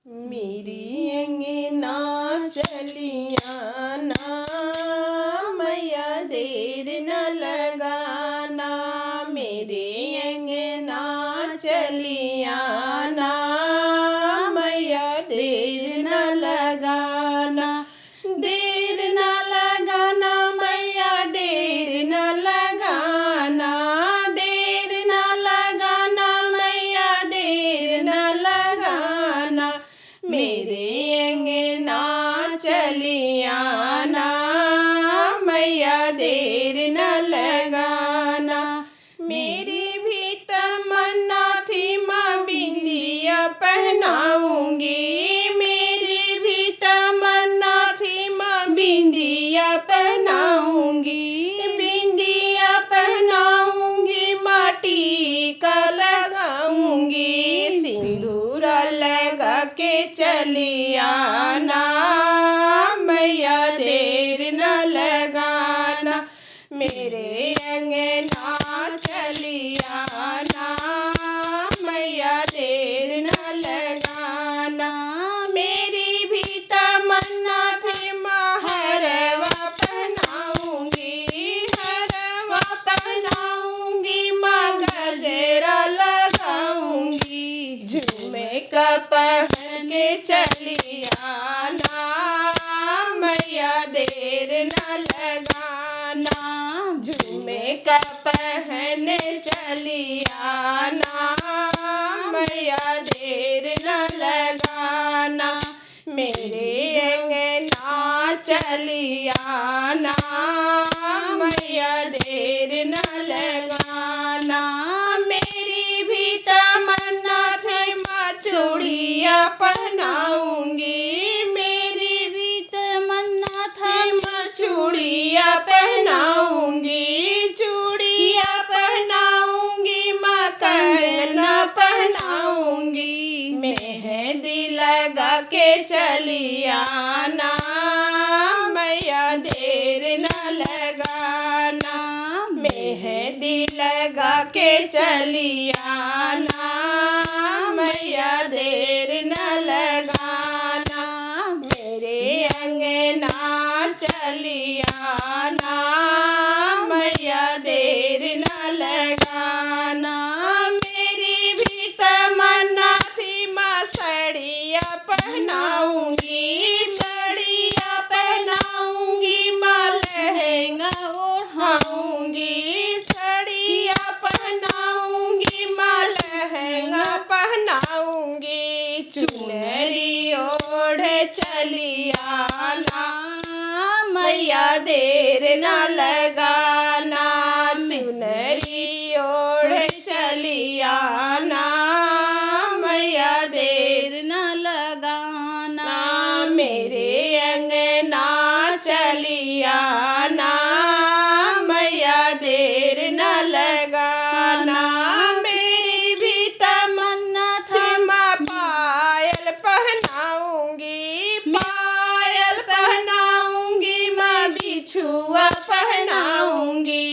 मेरी अंगना चलिया ना मैया देर न लगाना। मेरे अंगना चलिया ना मैया देर न लगाना। देर न लगाना मैया देर न लगाना। देर न लगाना मैया देर न लगाना। मेरे अंगना चलिया ना मैया देर न लगाना। मेरी भी तमन्ना थी माँ बिंदिया पहनाऊंगी। मेरी भी तमन्ना थी माँ बिंदिया पहनाऊंगी। बिंदिया पहनाऊंगी माटी का लगाऊंगी। सिंदूर लगा के चलिया ना मैया देर न लगाना। मेरे अंगना चलिया ना मैया देर न लगाना। मेरी भी तमन्ना थी माँ हरवा पहनाऊंगी। हरवा पहनाऊंगी माँ गजरा लगाऊंगी। झूमे का पहन के चलिया ना मैया देर न लगाना। झूमे का पहन चलिया ना मैया देर न लगाना। मेरे अंगना चलिया ना मैया देर न लगाना। मेरी भी तमन्ना थी माँ चूड़िया पहनाऊंगी। मेरी भी तमन्ना थी माँ चूड़िया पहनाऊंगी। चूड़िया पहनाऊंगी माँ कंगना पहनाऊंगी। मेहंदी लगा के चलिया ना मैया देर न लगाना। मेहंदी लगा के चलिया ना मैया देर न लगाना। मेरे अंगना चलिया ना मैया देर न लगाना। मेरी भी तमन्ना थी माँ साड़िया पहनाऊंगी। साड़िया पहनाऊंगी माँ लहंगा ओढ़ाऊंगी। साड़िया पहनाऊंगी माँ लहंगा पहनाऊंगी। चुनरी ओढ़ चलिया ना मैया देर न लगाना। चुनरी ओढ़ चलिया ना मैया देर न लगाना। मेरे अंगना चलिया ना मैया देर न लगाना। मेरी भी तमन्ना थी माँ पायल पहनाऊंगी। पायल पहनाऊंगी माँ बिछुआ पहनाऊंगी।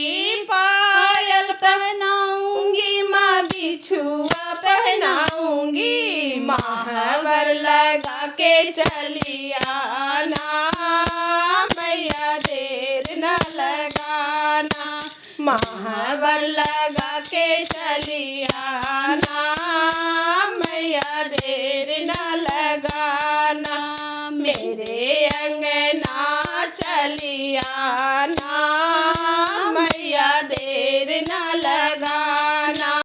पायल पहनाऊंगी माँ बिछुआ पहनाऊंगी। महावर लगा के चलिया ना मैया देर न लगाना। महावर लगा के चलिया ना मैया देर न लगाना। मेरे अंगना चलिया